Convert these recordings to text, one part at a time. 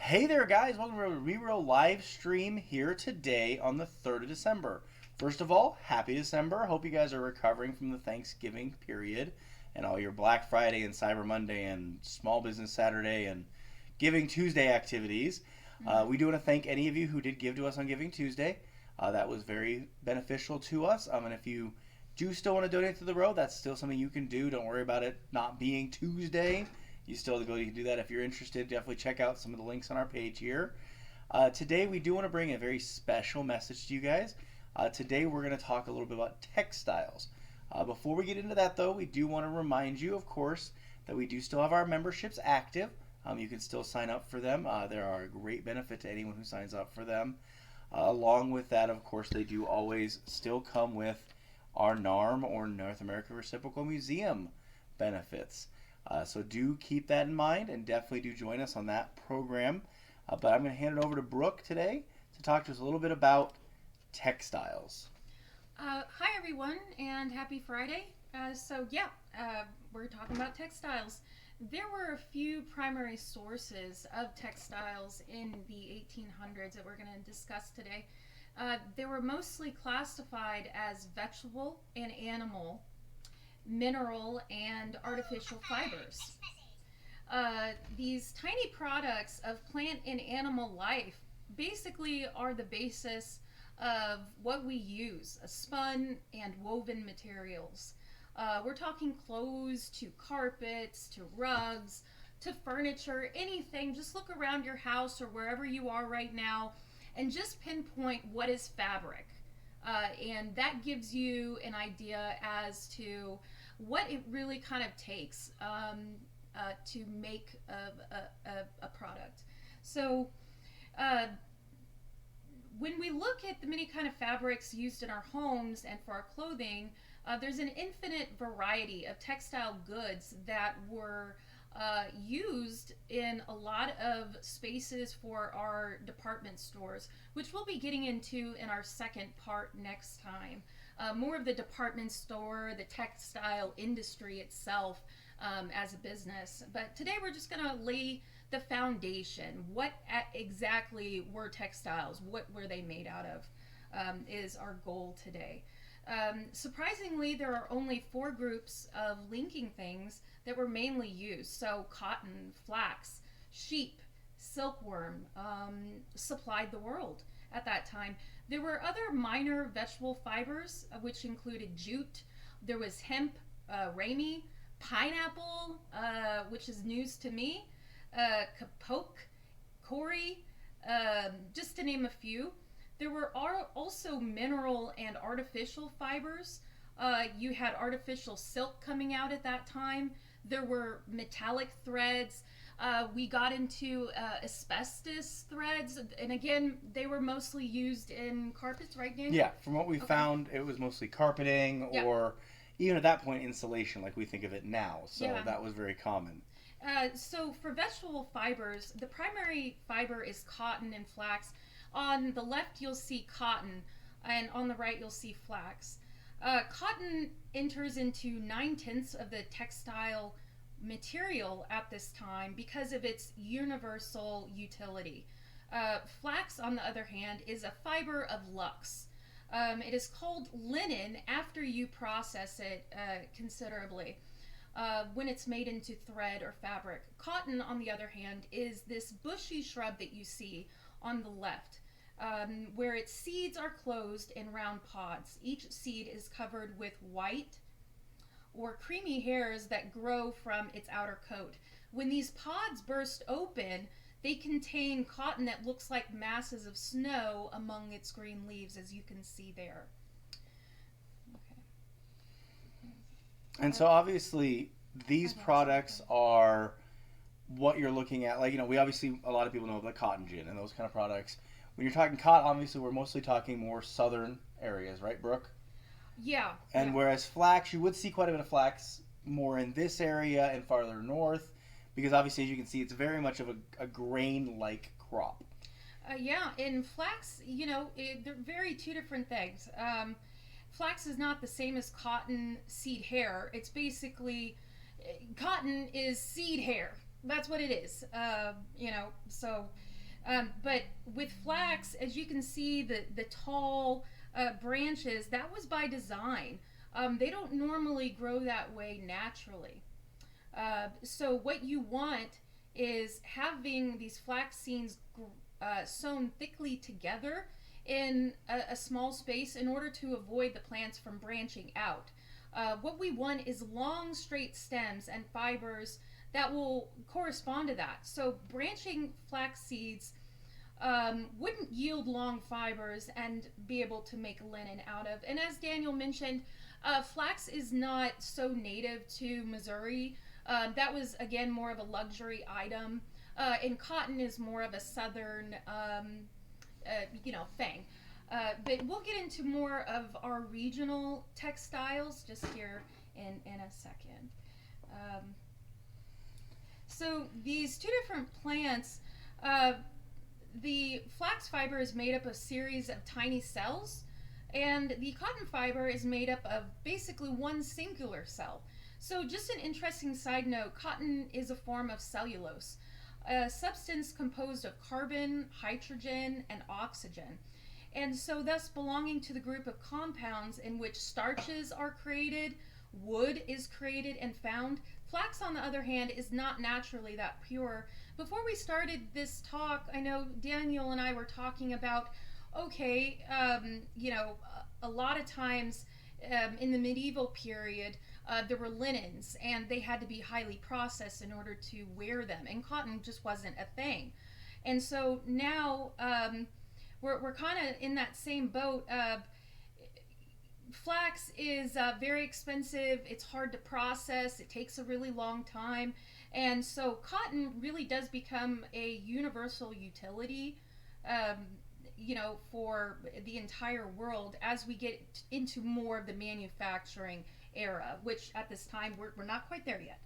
Hey there, guys. Welcome to a Reroll live stream here today on the 3rd of December. First of all, happy December. Hope you guys are recovering from the Thanksgiving period and all your Black Friday and Cyber Monday and Small Business Saturday and Giving Tuesday activities. We do want to thank any of you who did give to us on Giving Tuesday. That was very beneficial to us. And if you do still want to donate to the road, that's still something you can do. Don't worry about it not being Tuesday. You still go. You can do that if you're interested. Definitely check out some of the links on our page here. Today we do want to bring a very special message to you guys. Today we're going to talk a little bit about textiles. Before we get into that, though, we do want to remind you, of course, that we do still have our memberships active. You can still sign up for them. They are a great benefit to anyone who signs up for them. Along with that, of course, they do always still come with our NARM or North American Reciprocal Museum benefits. So do keep that in mind and definitely do join us on that program. But I'm going to hand it over to Brooke today to talk to us a little bit about textiles. Hi everyone and happy Friday. We're talking about textiles. There were a few primary sources of textiles in the 1800s that we're going to discuss today. They were mostly classified as vegetable and animal, mineral, and artificial fibers. These tiny products of plant and animal life basically are the basis of what we use, spun and woven materials. We're talking clothes to carpets to rugs to furniture, anything. Just look around your house or wherever you are right now and just pinpoint what is fabric. And that gives you an idea as to what it really kind of takes to make a product. So when we look at the many kind of fabrics used in our homes and for our clothing, there's an infinite variety of textile goods that were used in a lot of spaces for our department stores, which we'll be getting into in our second part next time. More of the department store, the textile industry itself as a business. But today we're just going to lay the foundation. What exactly were textiles? What were they made out of? Is our goal today. Surprisingly, there are only 4 groups of linking things that were mainly used. So cotton, flax, sheep, silkworm supplied the world at that time. There were other minor vegetable fibers, which included jute. There was hemp, ramie, pineapple, which is news to me, kapoke, kori, just to name a few. There were also mineral and artificial fibers. You had artificial silk coming out at that time. There were metallic threads. We got into asbestos threads, and again, they were mostly used in carpets, right, Daniel? Yeah, from what we found, it was mostly carpeting or even at that point insulation like we think of it now. So that was very common. So for vegetable fibers, the primary fiber is cotton and flax. On the left, you'll see cotton, and on the right, you'll see flax. Cotton enters into 9/10 of the textile material at this time because of its universal utility. Flax, on the other hand, is a fiber of luxe. It is called linen after you process it considerably. When it's made into thread or fabric. Cotton, on the other hand, is this bushy shrub that you see on the left, where its seeds are closed in round pods. Each seed is covered with white or creamy hairs that grow from its outer coat. When these pods burst open, they contain cotton that looks like masses of snow among its green leaves, as you can see there. Okay. And so obviously these products are what you're looking at. Like, we obviously, a lot of people know the cotton gin and those kind of products. When you're talking cotton, obviously we're mostly talking more southern areas, right, Brooke? Yeah. And whereas flax, you would see quite a bit of flax more in this area and farther north, because obviously, as you can see, it's very much of a grain-like crop. In flax, they're very two different things. Flax is not the same as cotton seed hair. It's basically, cotton is seed hair. That's what it is. So But with flax, as you can see, the tall branches, that was by design. They don't normally grow that way naturally. So what you want is having these flax seeds sewn thickly together in a small space in order to avoid the plants from branching out. What we want is long, straight stems and fibers that will correspond to that. So branching flax seeds wouldn't yield long fibers and be able to make linen out of. And as Daniel mentioned, flax is not so native to Missouri. That was, again, more of a luxury item. And cotton is more of a southern, thing. But we'll get into more of our regional textiles just here in a second. So these two different plants, the flax fiber is made up of a series of tiny cells, and the cotton fiber is made up of basically one singular cell. So just an interesting side note, cotton is a form of cellulose, a substance composed of carbon, hydrogen, and oxygen. And so thus belonging to the group of compounds in which starches are created, wood is created and found. Flax, on the other hand, is not naturally that pure. Before we started this talk, I know Daniel and I were talking about, okay, a lot of times in the medieval period, there were linens, and they had to be highly processed in order to wear them, and cotton just wasn't a thing. And so now we're kind of in that same boat. Flax is very expensive, it's hard to process, it takes a really long time, and so cotton really does become a universal utility for the entire world as we get into more of the manufacturing era, which at this time we're not quite there yet.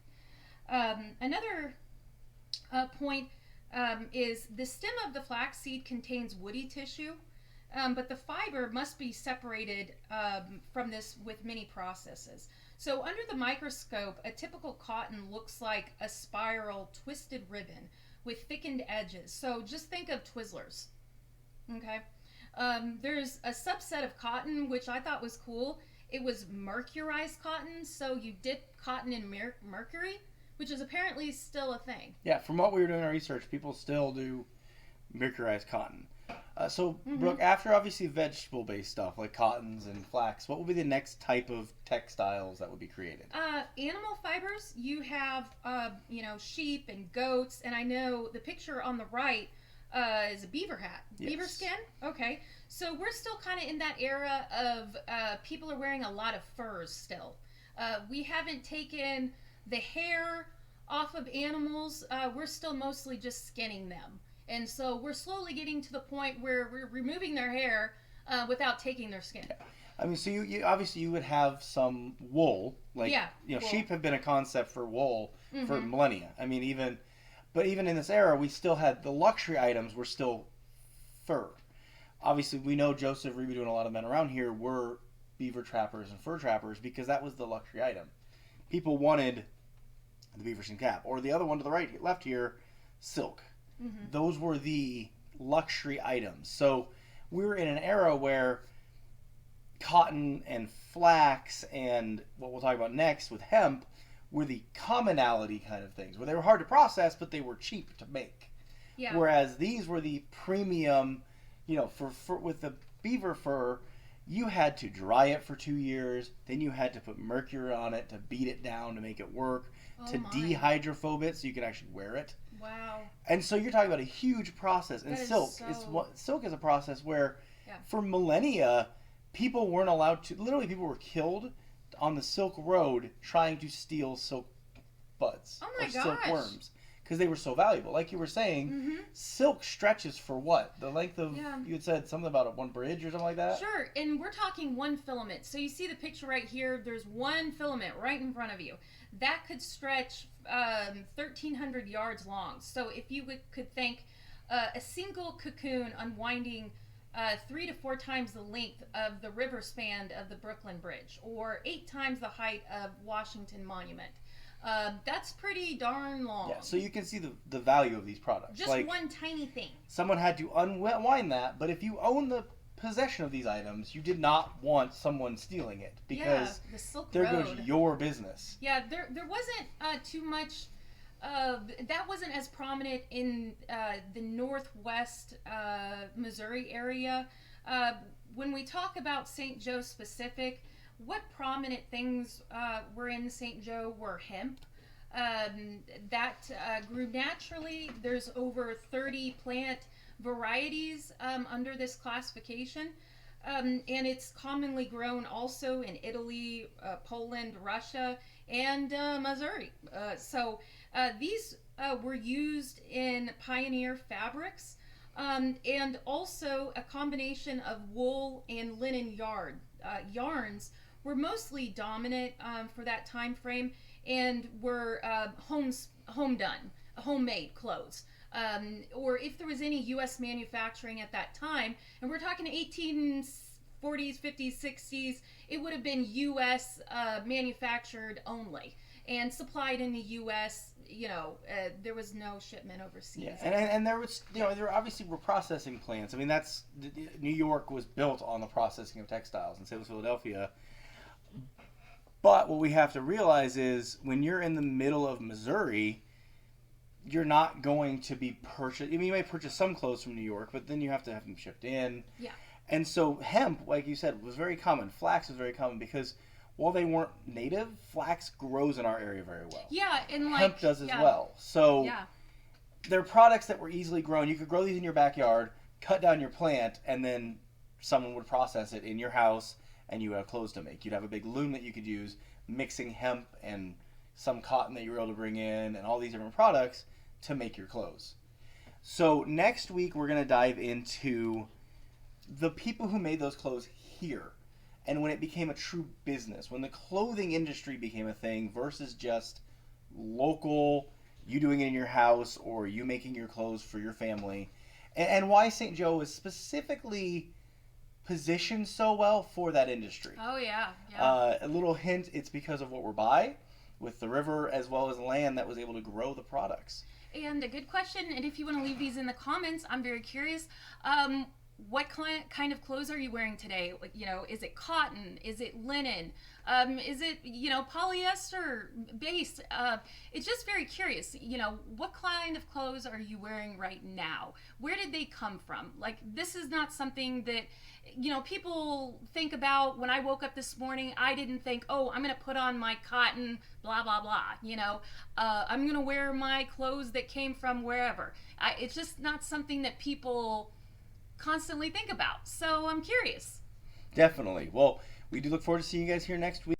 Another point is the stem of the flaxseed contains woody tissue, but the fiber must be separated from this with many processes. So under the microscope, a typical cotton looks like a spiral twisted ribbon with thickened edges. So just think of Twizzlers. Okay. There's a subset of cotton, which I thought was cool. It was mercurized cotton, so you dip cotton in mercury, which is apparently still a thing. Yeah, from what we were doing our research, people still do mercurized cotton. Brooke, after obviously vegetable-based stuff like cottons and flax, what would be the next type of textiles that would be created? Animal fibers. You have, sheep and goats, and I know the picture on the right is a beaver hat. Yes. Beaver skin? Okay. So we're still kind of in that era of people are wearing a lot of furs still. We haven't taken the hair off of animals. We're still mostly just skinning them. And so we're slowly getting to the point where we're removing their hair without taking their skin. Yeah. I mean, so you obviously you would have some wool, like wool. Sheep have been a concept for wool for millennia. I mean, even in this era, we still had the luxury items were still fur. Obviously, we know Joseph Robidoux and a lot of men around here were beaver trappers and fur trappers because that was the luxury item. People wanted the beaver skin cap, or the other one to the right, left here, silk. Mm-hmm. Those were the luxury items. So we were in an era where cotton and flax and what we'll talk about next with hemp were the commonality kind of things, where they were hard to process, but they were cheap to make. Yeah. Whereas these were the premium, for with the beaver fur, you had to dry it for 2 years, then you had to put mercury on it to beat it down to make it work, dehydrophobe it so you could actually wear it. Wow. And so you're talking about a huge process. And silk is a process where for millennia, people weren't allowed to, literally people were killed on the Silk Road trying to steal silk buds or silkworms because they were so valuable. Like you were saying, silk stretches for what? The length of, you had said something about one bridge or something like that? Sure, and we're talking one filament. So you see the picture right here, there's one filament right in front of you. That could stretch 1,300 yards long. So if you could think a single cocoon unwinding 3 to 4 times the length of the river span of the Brooklyn Bridge, or 8 times the height of Washington Monument. That's pretty darn long. Yeah, so you can see the value of these products. Just like, one tiny thing. someone had to unwind that, but if you own the possession of these items, you did not want someone stealing it, because the Silk there Road. goes your business. Yeah, there wasn't too much. That wasn't as prominent in the Northwest Missouri area. When we talk about St. Joe specific, what prominent things were in St. Joe were hemp. That grew naturally. There's over 30 plant varieties under this classification. And it's commonly grown also in Italy, Poland, Russia, and Missouri. So these were used in pioneer fabrics, and also a combination of wool and linen yarns were mostly dominant for that time frame, and were homemade clothes. Or if there was any U.S. manufacturing at that time, and we're talking 1840s, 50s, 60s, it would have been U.S. Manufactured only and supplied in the U.S. There was no shipment overseas. Yeah, and there was, there obviously were processing plants. I mean, New York was built on the processing of textiles, and so was Philadelphia. But what we have to realize is, when you're in the middle of Missouri, you're not going to be purchased. I mean, you may purchase some clothes from New York, but then you have to have them shipped in. Yeah. And so hemp, like you said, was very common. Flax was very common because, while they weren't native, flax grows in our area very well. Yeah, and hemp does as well. So yeah. They're products that were easily grown. You could grow these in your backyard, cut down your plant, and then someone would process it in your house, and you have clothes to make. You'd have a big loom that you could use, mixing hemp and some cotton that you were able to bring in, and all these different products to make your clothes. So next week we're going to dive into the people who made those clothes here, and when it became a true business, when the clothing industry became a thing versus just local, you doing it in your house or you making your clothes for your family, and why St. Joe is specifically positioned so well for that industry. Oh yeah. A little hint, it's because of what we're by, with the river as well as land that was able to grow the products. And a good question, and if you want to leave these in the comments, I'm very curious. What kind of clothes are you wearing today? Like, is it cotton? Is it linen? Is it, polyester based? It's just very curious. What kind of clothes are you wearing right now? Where did they come from? Like, this is not something that, people think about. When I woke up this morning, I didn't think, oh, I'm going to put on my cotton, blah, blah, blah. I'm going to wear my clothes that came from wherever. It's just not something that people constantly think about. So I'm curious. Definitely. Well, we do look forward to seeing you guys here next week.